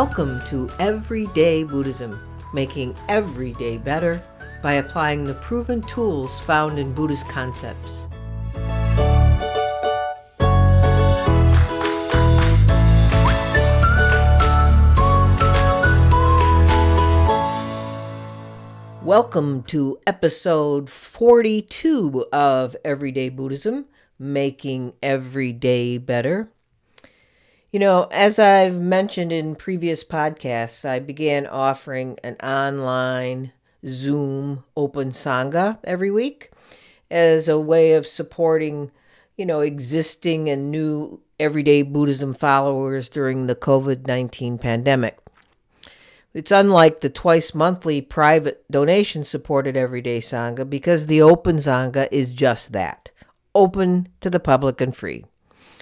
Welcome to Everyday Buddhism, making every day better by applying the proven tools found in Buddhist concepts. Welcome to episode 42 of Everyday Buddhism, making every day better. You know, as I've mentioned in previous podcasts, I began offering an online Zoom open Sangha every week as a way of supporting, existing and new everyday Buddhism followers during the COVID-19 pandemic. It's unlike the twice monthly private donation supported everyday Sangha because the open Sangha is just that, open to the public and free.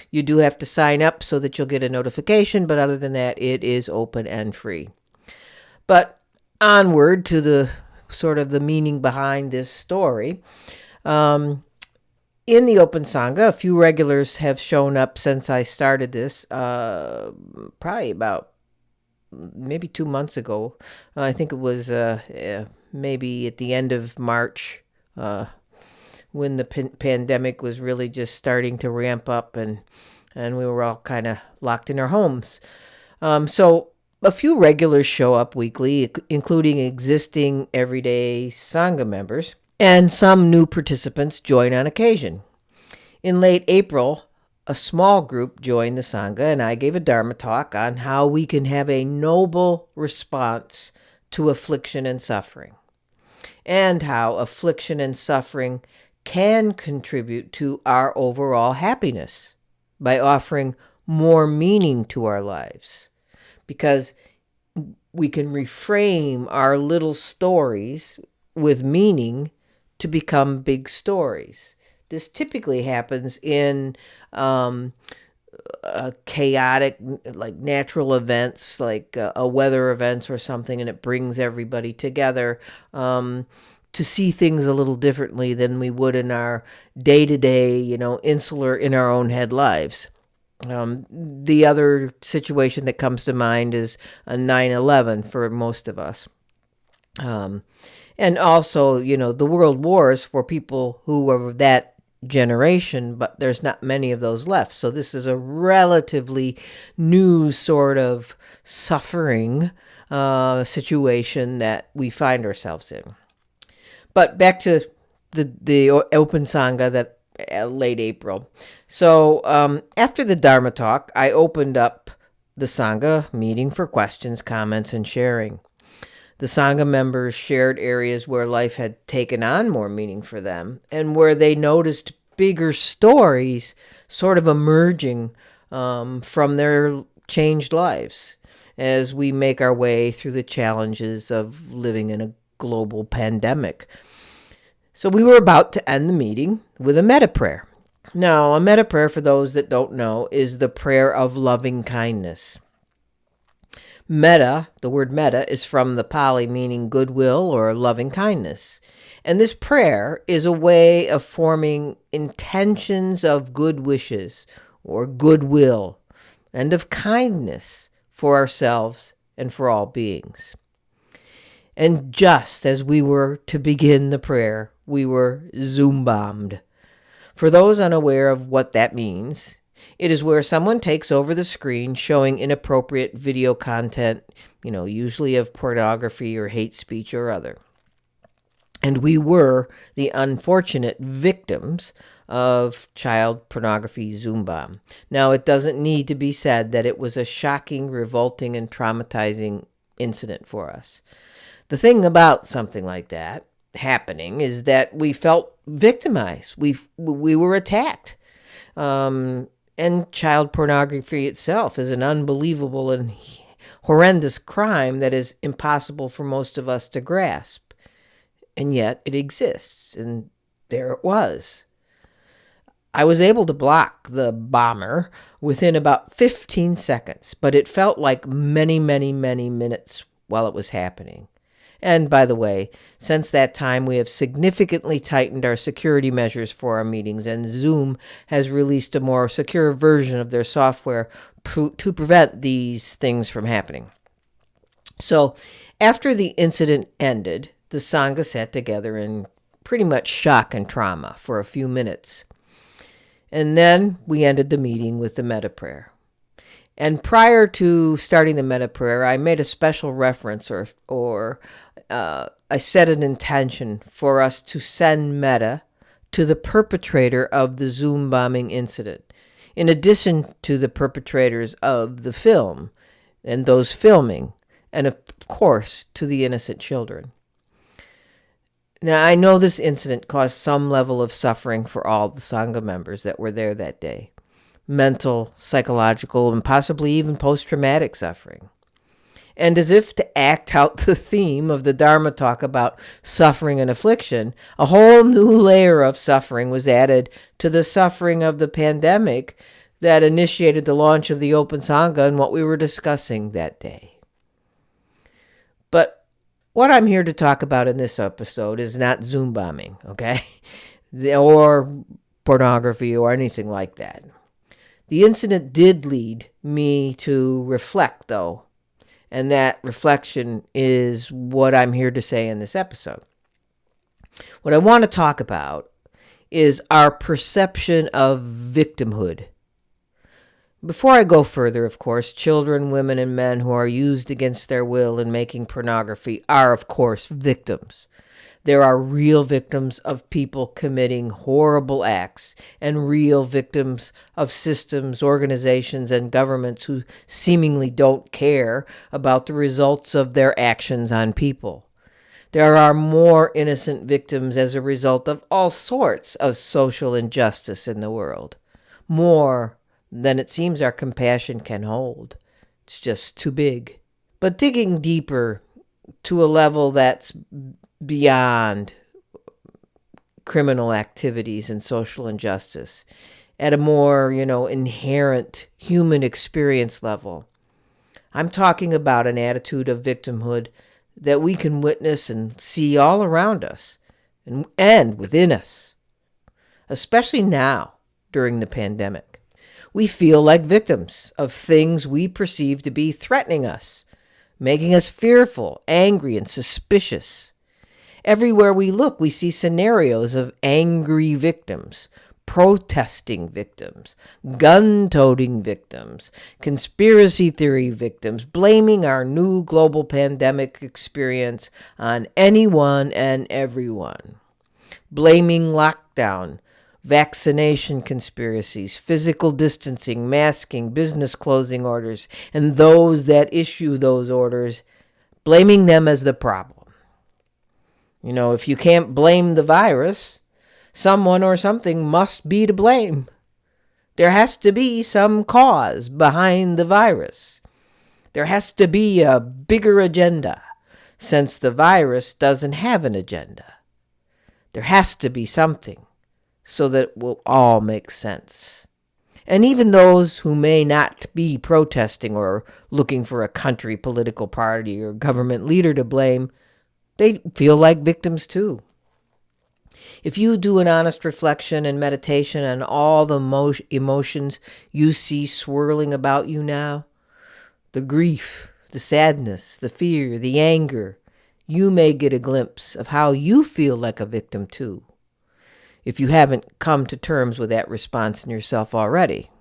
You do have to sign up so that you'll get a notification, but other than that, it is open and free. But onward to the sort of the meaning behind this story. In the Open Sangha, a few regulars have shown up since I started this, probably about maybe 2 months ago. I think it was maybe at the end of March, when the pandemic was really just starting to ramp up and we were all kind of locked in our homes. So a few regulars show up weekly, including existing everyday Sangha members, and some new participants join on occasion. In late April, a small group joined the Sangha, and I gave a Dharma talk on how we can have a noble response to affliction and suffering, and how affliction and suffering can contribute to our overall happiness by offering more meaning to our lives, because we can reframe our little stories with meaning to become big stories. This typically happens in chaotic, like natural events, like a weather events or something, and it brings everybody together to see things a little differently than we would in our day-to-day, insular, in our own head lives. The other situation that comes to mind is a 9/11 for most of us. And also, the world wars for people who are of that generation, but there's not many of those left. So this is a relatively new sort of suffering situation that we find ourselves in. But back to the Open Sangha that late April. So after the Dharma talk, I opened up the Sangha meeting for questions, comments, and sharing. The Sangha members shared areas where life had taken on more meaning for them and where they noticed bigger stories sort of emerging from their changed lives as we make our way through the challenges of living in a global pandemic. So we were about to end the meeting with a metta prayer. Now, a metta prayer, for those that don't know, is the prayer of loving kindness. Metta, the word metta, is from the Pali meaning goodwill or loving kindness. And this prayer is a way of forming intentions of good wishes or goodwill and of kindness for ourselves and for all beings. And just as we were to begin the prayer, we were Zoom bombed. For those unaware of what that means, it is where someone takes over the screen showing inappropriate video content, usually of pornography or hate speech or other. And we were the unfortunate victims of child pornography Zoom bomb. Now, it doesn't need to be said that it was a shocking, revolting, and traumatizing incident for us. The thing about something like that happening is that we felt victimized. We were attacked. And child pornography itself is an unbelievable and horrendous crime that is impossible for most of us to grasp. And yet it exists, and there it was. I was able to block the bomber within about 15 seconds, but it felt like many, many, many minutes while it was happening. And by the way, since that time, we have significantly tightened our security measures for our meetings, and Zoom has released a more secure version of their software to prevent these things from happening. So after the incident ended, the Sangha sat together in pretty much shock and trauma for a few minutes. And then we ended the meeting with the metta prayer. And prior to starting the metta prayer, I made a special reference or I set an intention for us to send metta to the perpetrator of the Zoom bombing incident, in addition to the perpetrators of the film and those filming, and of course to the innocent children. Now, I know this incident caused some level of suffering for all the Sangha members that were there that day. Mental, psychological, and possibly even post-traumatic suffering. And as if to act out the theme of the Dharma talk about suffering and affliction, a whole new layer of suffering was added to the suffering of the pandemic that initiated the launch of the Open Sangha and what we were discussing that day. But what I'm here to talk about in this episode is not Zoom bombing, okay? Or pornography or anything like that. The incident did lead me to reflect, though, and that reflection is what I'm here to say in this episode. What I want to talk about is our perception of victimhood. Before I go further, of course, children, women, and men who are used against their will in making pornography are, of course, victims. There are real victims of people committing horrible acts and real victims of systems, organizations, and governments who seemingly don't care about the results of their actions on people. There are more innocent victims as a result of all sorts of social injustice in the world. More than it seems our compassion can hold. It's just too big. But digging deeper to a level that's beyond criminal activities and social injustice, at a more, inherent human experience level, I'm talking about an attitude of victimhood that we can witness and see all around us and within us, especially now during the pandemic. We feel like victims of things we perceive to be threatening us, making us fearful, angry, and suspicious. Everywhere we look, we see scenarios of angry victims, protesting victims, gun-toting victims, conspiracy theory victims, blaming our new global pandemic experience on anyone and everyone, blaming lockdown, vaccination conspiracies, physical distancing, masking, business closing orders, and those that issue those orders, blaming them as the problem. If you can't blame the virus, someone or something must be to blame. There has to be some cause behind the virus. There has to be a bigger agenda, since the virus doesn't have an agenda. There has to be something, so that it will all make sense. And even those who may not be protesting or looking for a country, political party, or government leader to blame, they feel like victims too. If you do an honest reflection and meditation on all the emotions you see swirling about you now, the grief, the sadness, the fear, the anger, you may get a glimpse of how you feel like a victim too, if you haven't come to terms with that response in yourself already.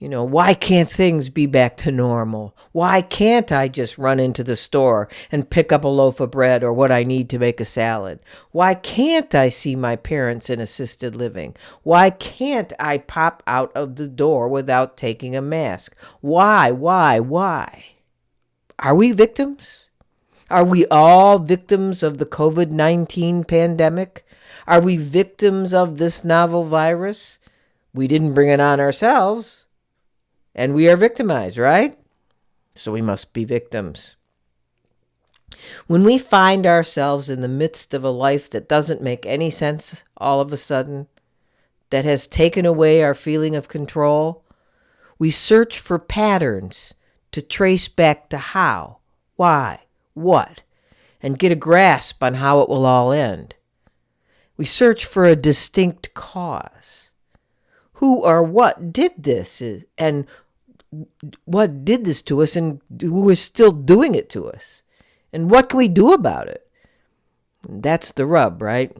Why can't things be back to normal? Why can't I just run into the store and pick up a loaf of bread or what I need to make a salad? Why can't I see my parents in assisted living? Why can't I pop out of the door without taking a mask? Why? Are we victims? Are we all victims of the COVID-19 pandemic? Are we victims of this novel virus? We didn't bring it on ourselves. And we are victimized, right? So we must be victims. When we find ourselves in the midst of a life that doesn't make any sense all of a sudden, that has taken away our feeling of control, we search for patterns to trace back to how, why, what, and get a grasp on how it will all end. We search for a distinct cause. Who or what did this, and what did this to us and who is still doing it to us. And what can we do about it? That's the rub, right?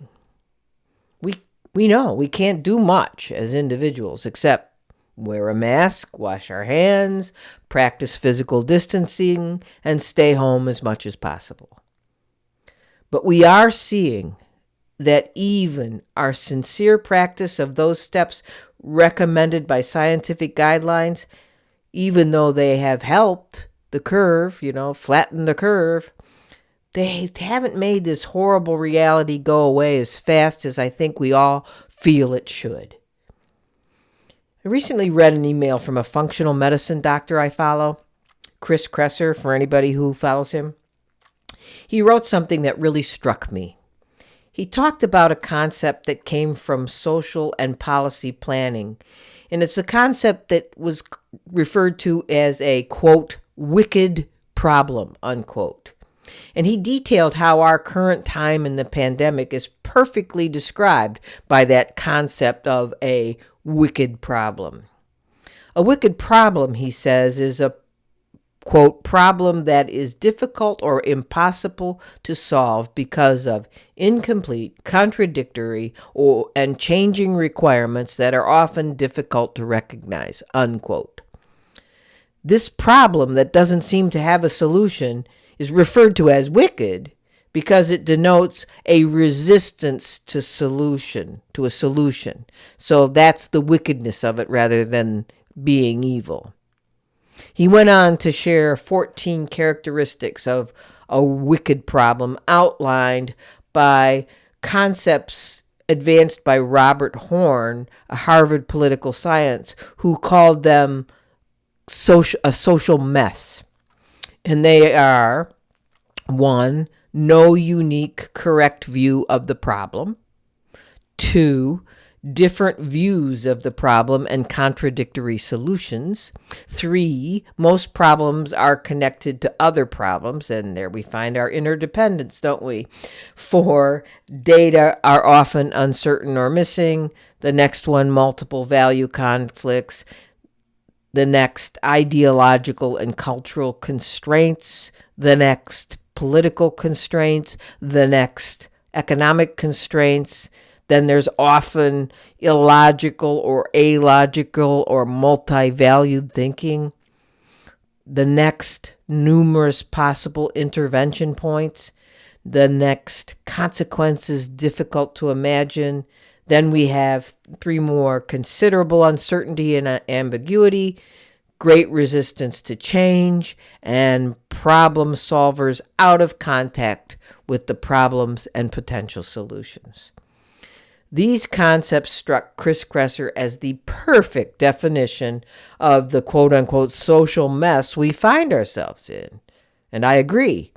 We know we can't do much as individuals except wear a mask, wash our hands, practice physical distancing, and stay home as much as possible. But we are seeing that even our sincere practice of those steps recommended by scientific guidelines, even though they have helped the curve, flatten the curve, they haven't made this horrible reality go away as fast as I think we all feel it should. I recently read an email from a functional medicine doctor I follow, Chris Kresser, for anybody who follows him. He wrote something that really struck me. He talked about a concept that came from social and policy planning, and it's a concept that was referred to as a, quote, wicked problem, unquote. And he detailed how our current time in the pandemic is perfectly described by that concept of a wicked problem. A wicked problem, he says, is a, quote, problem that is difficult or impossible to solve because of incomplete, contradictory, and changing requirements that are often difficult to recognize, unquote. This problem that doesn't seem to have a solution is referred to as wicked because it denotes a resistance to a solution. So that's the wickedness of it rather than being evil. He went on to share 14 characteristics of a wicked problem outlined by concepts advanced by Robert Horn, a Harvard political science, who called them a social mess. And they are, 1, no unique correct view of the problem. 2, different views of the problem and contradictory solutions. 3, most problems are connected to other problems, and there we find our interdependence, don't we? 4, data are often uncertain or missing. The next one, multiple value conflicts. The next, ideological and cultural constraints. The next, political constraints. The next, economic constraints. Then there's often illogical or illogical or multi-valued thinking. The next, numerous possible intervention points. The next, consequences difficult to imagine. Then we have 3 more, considerable uncertainty and ambiguity, great resistance to change, and problem solvers out of contact with the problems and potential solutions. These concepts struck Chris Kresser as the perfect definition of the quote-unquote social mess we find ourselves in. And I agree.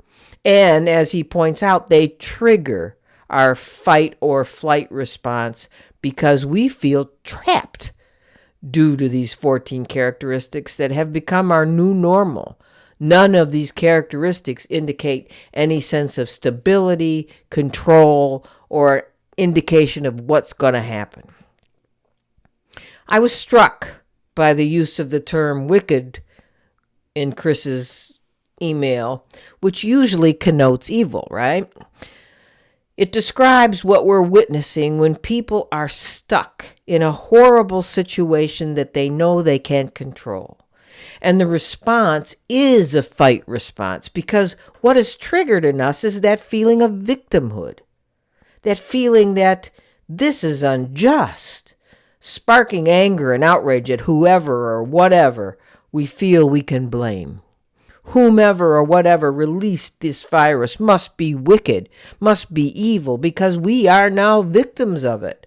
And as he points out, they trigger our fight or flight response because we feel trapped due to these 14 characteristics that have become our new normal. None of these characteristics indicate any sense of stability, control, or indication of what's going to happen. I was struck by the use of the term wicked in Chris's email, which usually connotes evil, right? It describes what we're witnessing when people are stuck in a horrible situation that they know they can't control. And the response is a fight response because what is triggered in us is that feeling of victimhood, that feeling that this is unjust, sparking anger and outrage at whoever or whatever we feel we can blame. Whomever or whatever released this virus must be wicked, must be evil, because we are now victims of it.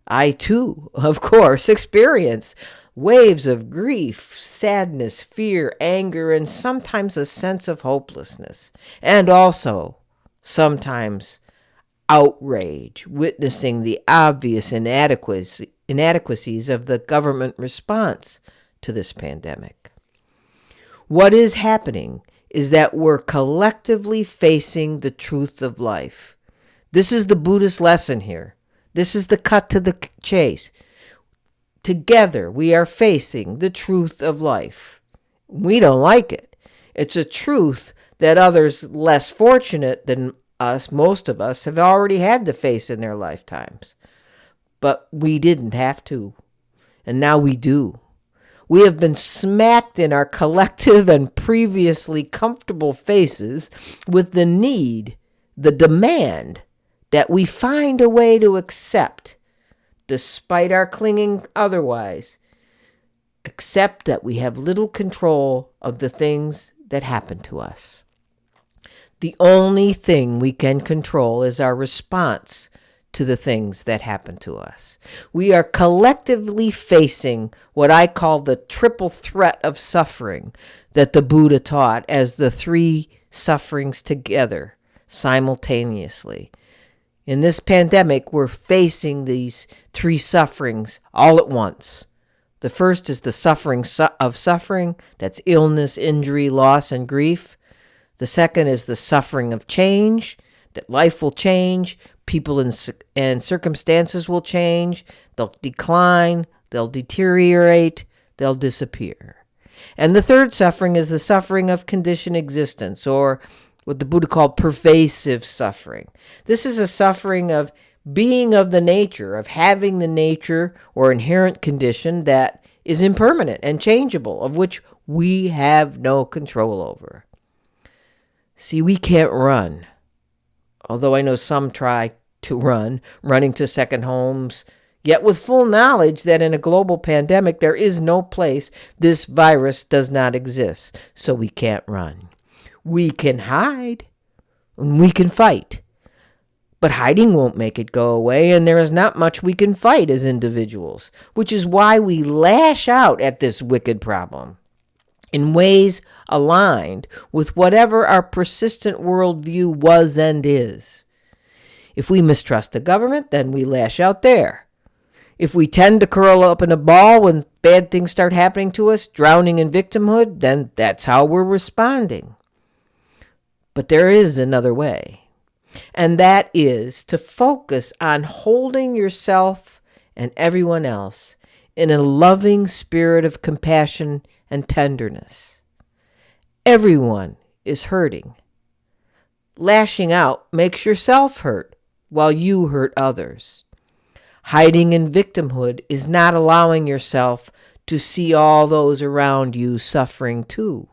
I too, of course, experience waves of grief, sadness, fear, anger, and sometimes a sense of hopelessness. And also, sometimes, outrage, witnessing the obvious inadequacies of the government response to this pandemic. What is happening is that we're collectively facing the truth of life. This is the Buddhist lesson here. This is the cut to the chase. Together, we are facing the truth of life. We don't like it. It's a truth that others less fortunate than us, most of us, have already had to face in their lifetimes. But we didn't have to. And now we do. We have been smacked in our collective and previously comfortable faces with the need, the demand, that we find a way to accept, despite our clinging otherwise, accept that we have little control of the things that happen to us. The only thing we can control is our response to the things that happen to us. We are collectively facing what I call the triple threat of suffering that the Buddha taught as the three sufferings together simultaneously. In this pandemic, we're facing these three sufferings all at once. The first is the suffering of suffering. That's illness, injury, loss, and grief. The second is the suffering of change, that life will change, people and circumstances will change, they'll decline, they'll deteriorate, they'll disappear. And the third suffering is the suffering of conditioned existence, or what the Buddha called pervasive suffering. This is a suffering of being of the nature, of having the nature or inherent condition that is impermanent and changeable, of which we have no control over. See, we can't run. Although I know some try to run, running to second homes, yet with full knowledge that in a global pandemic there is no place this virus does not exist, so we can't run. We can hide, and we can fight. But hiding won't make it go away, and there is not much we can fight as individuals, which is why we lash out at this wicked problem in ways aligned with whatever our persistent worldview was and is. If we mistrust the government, then we lash out there. If we tend to curl up in a ball when bad things start happening to us, drowning in victimhood, then that's how we're responding. But there is another way, and that is to focus on holding yourself and everyone else in a loving spirit of compassion and tenderness. Everyone is hurting. Lashing out makes yourself hurt while you hurt others. Hiding in victimhood is not allowing yourself to see all those around you suffering too.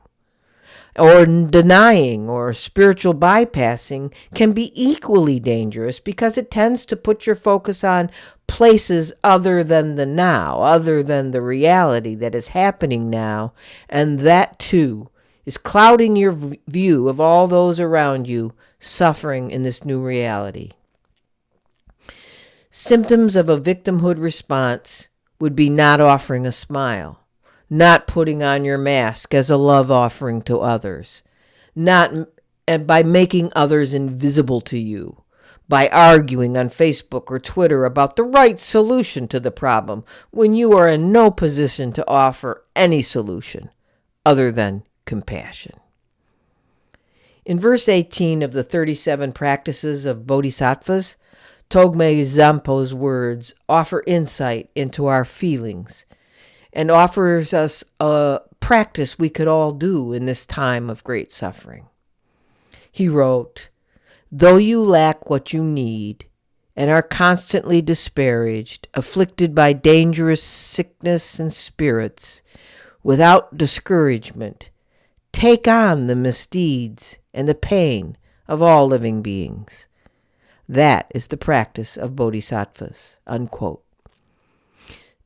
Or denying or spiritual bypassing can be equally dangerous because it tends to put your focus on places other than the now, other than the reality that is happening now, and that too is clouding your view of all those around you suffering in this new reality. Symptoms of a victimhood response would be not offering a smile, not putting on your mask as a love offering to others, by making others invisible to you, by arguing on Facebook or Twitter about the right solution to the problem when you are in no position to offer any solution other than compassion. In verse 18 of the 37 practices of Bodhisattvas, Togme Zampo's words offer insight into our feelings and offers us a practice we could all do in this time of great suffering. He wrote, "Though you lack what you need and are constantly disparaged, afflicted by dangerous sickness and spirits, without discouragement, take on the misdeeds and the pain of all living beings. That is the practice of bodhisattvas." Unquote.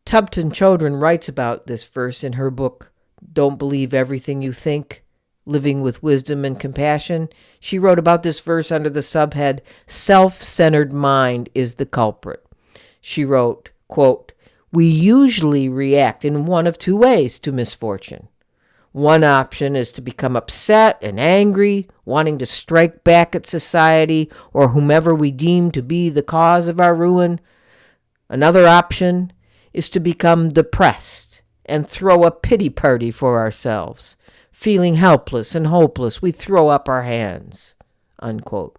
Tubton Chodron writes about this verse in her book, Don't Believe Everything You Think, Living with Wisdom and Compassion. She wrote about this verse under the subhead, Self-Centered Mind is the Culprit. She wrote, quote, "We usually react in one of two ways to misfortune. One option is to become upset and angry, wanting to strike back at society or whomever we deem to be the cause of our ruin. Another option is to become depressed and throw a pity party for ourselves. Feeling helpless and hopeless, we throw up our hands." Unquote.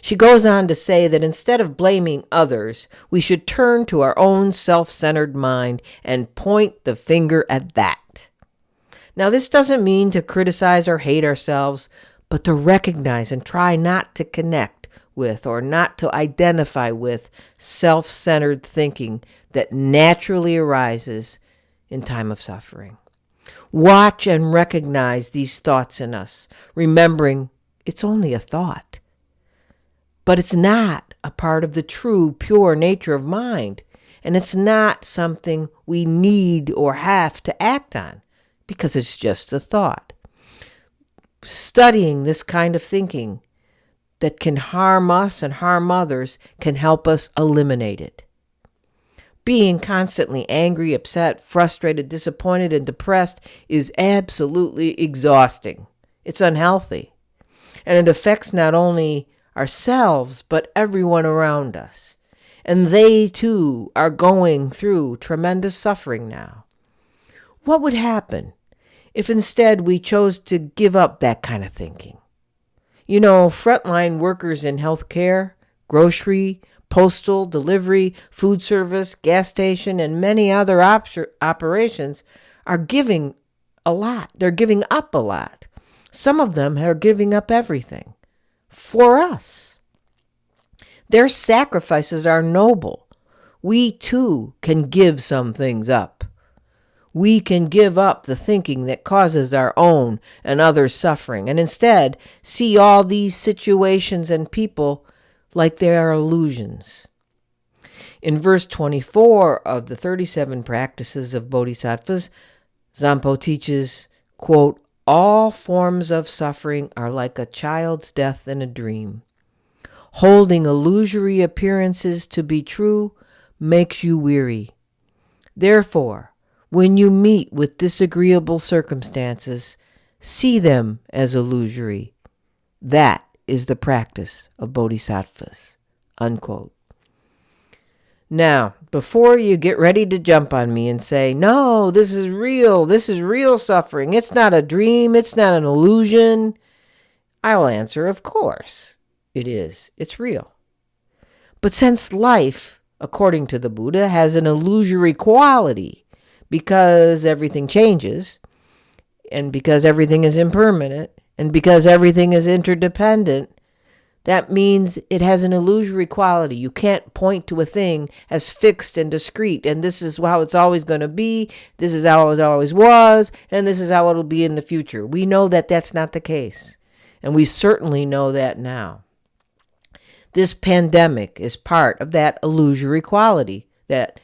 She goes on to say that instead of blaming others, we should turn to our own self-centered mind and point the finger at that. Now, this doesn't mean to criticize or hate ourselves, but to recognize and try not to connect with or not to identify with self-centered thinking that naturally arises in time of suffering. Watch and recognize these thoughts in us, remembering it's only a thought. But it's not a part of the true, pure nature of mind, and it's not something we need or have to act on, because it's just a thought. Studying this kind of thinking that can harm us and harm others can help us eliminate it. Being constantly angry, upset, frustrated, disappointed, and depressed is absolutely exhausting. It's unhealthy. And it affects not only ourselves, but everyone around us. And they, too, are going through tremendous suffering now. What would happen if instead we chose to give up that kind of thinking? You know, frontline workers in healthcare, grocery, postal, delivery, food service, gas station, and many other operations are giving a lot. They're giving up a lot. Some of them are giving up everything for us. Their sacrifices are noble. We too can give some things up. We can give up the thinking that causes our own and others' suffering and instead see all these situations and people like they are illusions. In verse 24 of the 37 practices of Bodhisattvas, Zampo teaches, quote, all forms of suffering are like a child's death in a dream. Holding illusory appearances to be true makes you weary. Therefore, when you meet with disagreeable circumstances, see them as illusory. That is the practice of Bodhisattvas. Unquote. Now, before you get ready to jump on me and say, no, this is real suffering, it's not a dream, it's not an illusion, I will answer, of course, it is. It's real. But since life, according to the Buddha, has an illusory quality, because everything changes, and because everything is impermanent, and because everything is interdependent, that means it has an illusory quality. You can't point to a thing as fixed and discrete, and this is how it's always going to be, this is how it always was, and this is how it'll be in the future. We know that that's not the case, and we certainly know that now. This pandemic is part of that illusory quality that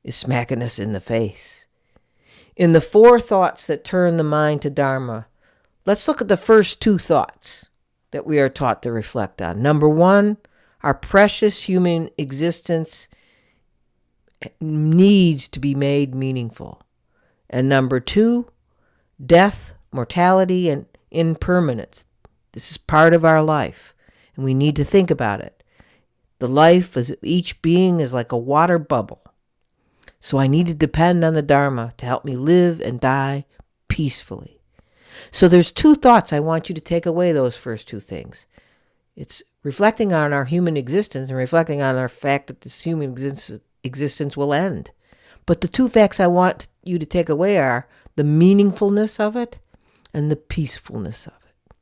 is smacking us in the face. In the 4 thoughts that turn the mind to Dharma, let's look at the first 2 thoughts that we are taught to reflect on. Number 1, our precious human existence needs to be made meaningful. And number 2, death, mortality, and impermanence. This is part of our life, and we need to think about it. The life of each being is like a water bubble. So I need to depend on the Dharma to help me live and die peacefully. So there's 2 thoughts I want you to take away those first 2 things. It's reflecting on our human existence and reflecting on our fact that this human existence will end. But the 2 facts I want you to take away are the meaningfulness of it and the peacefulness of it.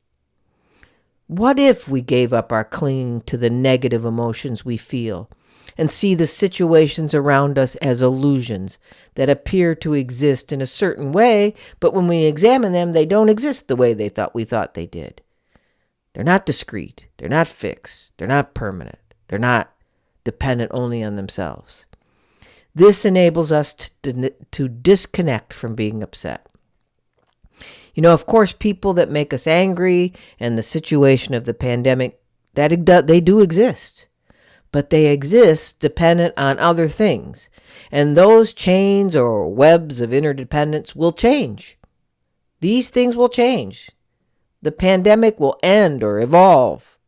What if we gave up our clinging to the negative emotions we feel and see the situations around us as illusions that appear to exist in a certain way, but when we examine them, they don't exist the way we thought they did. They're not discrete. They're not fixed. They're not permanent. They're not dependent only on themselves. This enables us to disconnect from being upset. You know, of course, people that make us angry and the situation of the pandemic, they do exist. But they exist dependent on other things. And those chains or webs of interdependence will change. These things will change. The pandemic will end or evolve.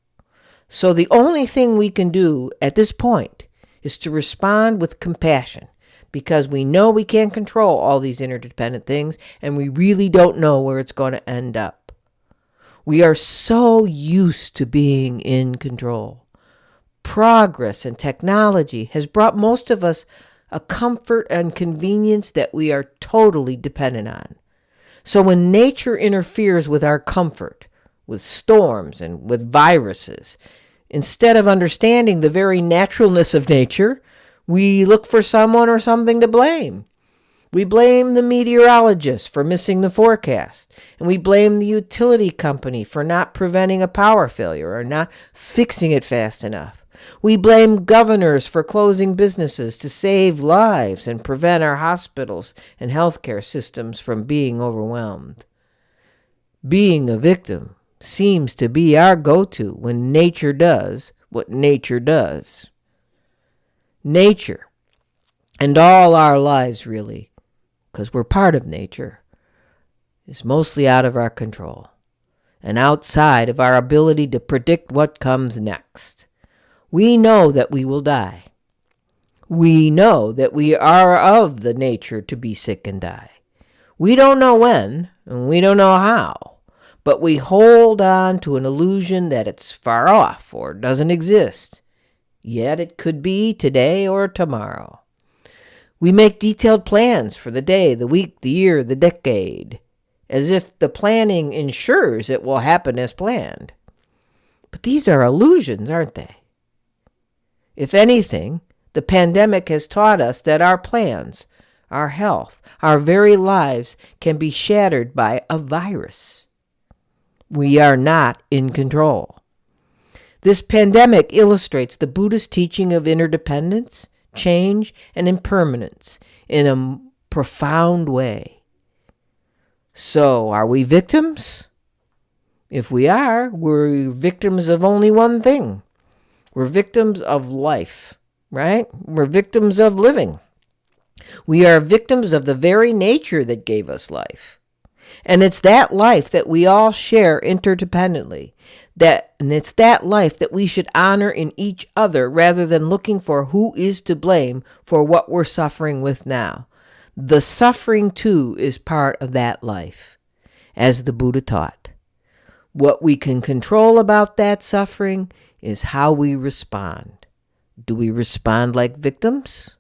So the only thing we can do at this point is to respond with compassion, because we know we can't control all these interdependent things, and we really don't know where it's going to end up. We are so used to being in control. Progress and technology has brought most of us a comfort and convenience that we are totally dependent on. So when nature interferes with our comfort, with storms and with viruses, instead of understanding the very naturalness of nature, we look for someone or something to blame. We blame the meteorologist for missing the forecast, and we blame the utility company for not preventing a power failure or not fixing it fast enough. We blame governors for closing businesses to save lives and prevent our hospitals and healthcare systems from being overwhelmed. Being a victim seems to be our go-to when nature does what nature does. Nature, and all our lives really, because we're part of nature, is mostly out of our control and outside of our ability to predict what comes next. We know that we will die. We know that we are of the nature to be sick and die. We don't know when, and we don't know how, but we hold on to an illusion that it's far off or doesn't exist. Yet it could be today or tomorrow. We make detailed plans for the day, the week, the year, the decade, as if the planning ensures it will happen as planned. But these are illusions, aren't they? If anything, the pandemic has taught us that our plans, our health, our very lives can be shattered by a virus. We are not in control. This pandemic illustrates the Buddhist teaching of interdependence, change, and impermanence in a profound way. So, are we victims? If we are, we're victims of only one thing. We're victims of life, right? We're victims of living. We are victims of the very nature that gave us life. And it's that life that we all share interdependently. And it's that life that we should honor in each other rather than looking for who is to blame for what we're suffering with now. The suffering, too, is part of that life, as the Buddha taught. What we can control about that suffering is how we respond. Do we respond like victims?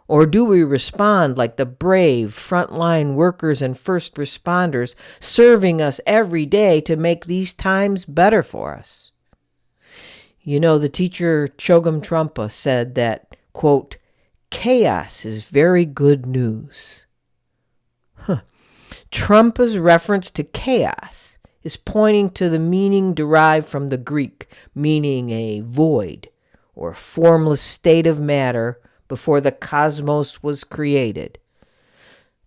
Or do we respond like the brave frontline workers and first responders serving us every day to make these times better for us? You know, the teacher Chogyam Trungpa said that, quote, chaos is very good news. Trungpa's reference to chaos is pointing to the meaning derived from the Greek, meaning a void or formless state of matter before the cosmos was created.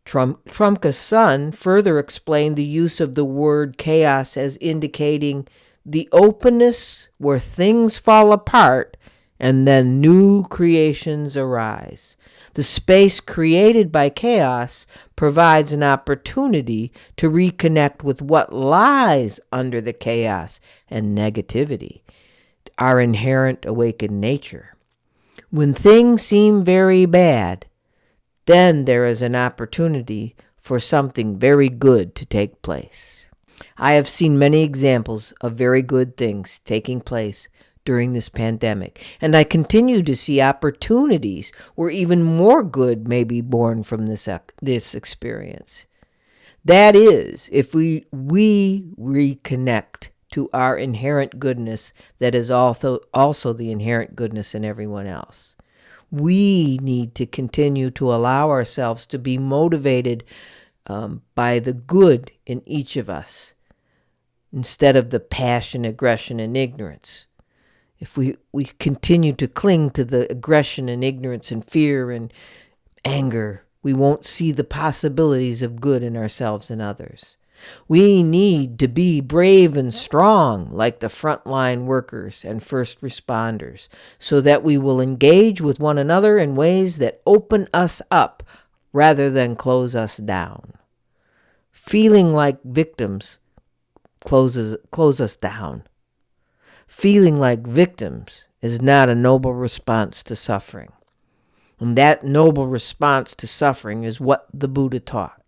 Trungpa's son further explained the use of the word chaos as indicating the openness where things fall apart and then new creations arise. The space created by chaos provides an opportunity to reconnect with what lies under the chaos and negativity, our inherent awakened nature. When things seem very bad, then there is an opportunity for something very good to take place. I have seen many examples of very good things taking place during this pandemic, and I continue to see opportunities where even more good may be born from this experience. That is, if we reconnect to our inherent goodness that is also the inherent goodness in everyone else. We need to continue to allow ourselves to be motivated by the good in each of us instead of the passion, aggression, and ignorance. If we continue to cling to the aggression and ignorance and fear and anger, we won't see the possibilities of good in ourselves and others. We need to be brave and strong like the frontline workers and first responders so that we will engage with one another in ways that open us up rather than close us down. Feeling like victims close us down. Feeling like victims is not a noble response to suffering. And that noble response to suffering is what the Buddha taught.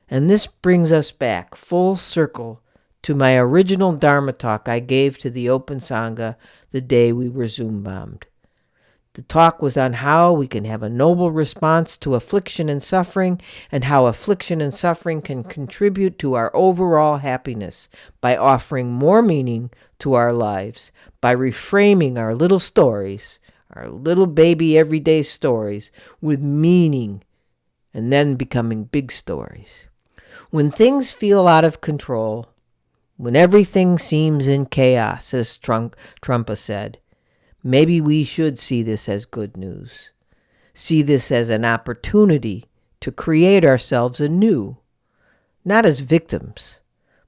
And this brings us back full circle to my original Dharma talk I gave to the Open Sangha the day we were Zoom bombed. The talk was on how we can have a noble response to affliction and suffering, and how affliction and suffering can contribute to our overall happiness by offering more meaning to our lives, by reframing our little stories, our little baby everyday stories, with meaning, and then becoming big stories. When things feel out of control, when everything seems in chaos, as Trumpa said, maybe we should see this as good news. See this as an opportunity to create ourselves anew, not as victims,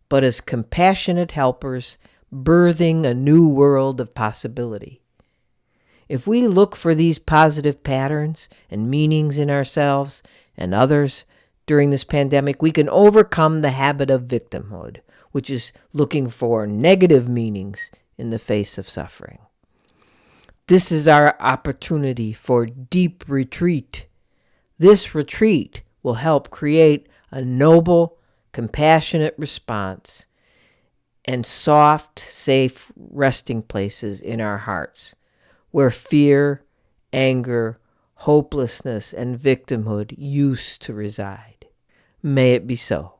but as compassionate helpers birthing a new world of possibility. If we look for these positive patterns and meanings in ourselves and others during this pandemic, we can overcome the habit of victimhood, which is looking for negative meanings in the face of suffering. This is our opportunity for deep retreat. This retreat will help create a noble, compassionate response and soft, safe resting places in our hearts, where fear, anger, hopelessness, and victimhood used to reside. May it be so.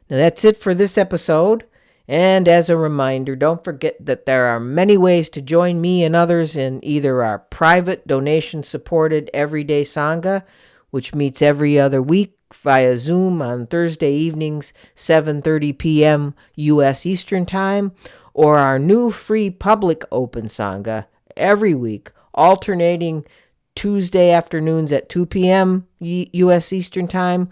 Now that's it for this episode. And as a reminder, don't forget that there are many ways to join me and others in either our private donation-supported Everyday Sangha, which meets every other week via Zoom on Thursday evenings, 7:30 p.m. U.S. Eastern Time, or our new free public Open Sangha every week, alternating Tuesday afternoons at 2 p.m. U.S. Eastern Time,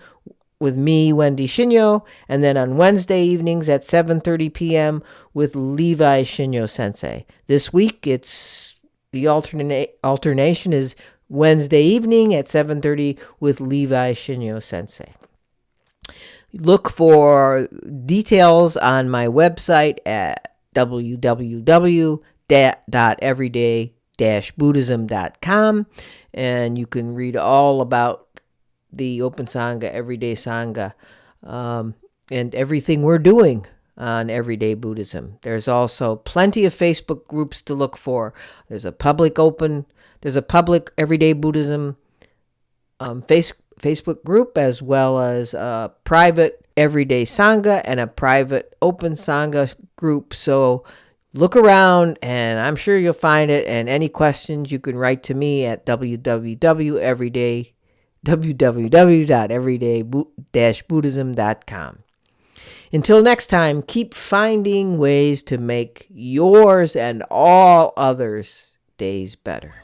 with me, Wendy Shinyo, and then on Wednesday evenings at 7:30 p.m. with Levi Shinyo Sensei. This week, it's the alternation is Wednesday evening at 7:30 with Levi Shinyo Sensei. Look for details on my website at www.everyday-buddhism.com, and you can read all about the Open Sangha, Everyday Sangha, and everything we're doing on Everyday Buddhism. There's also plenty of Facebook groups to look for. There's a public Everyday Buddhism Facebook group, as well as a private Everyday Sangha and a private Open Sangha group. So look around, and I'm sure you'll find it. And any questions, you can write to me at www.everyday-buddhism.com. Until next time, keep finding ways to make yours and all others' days better.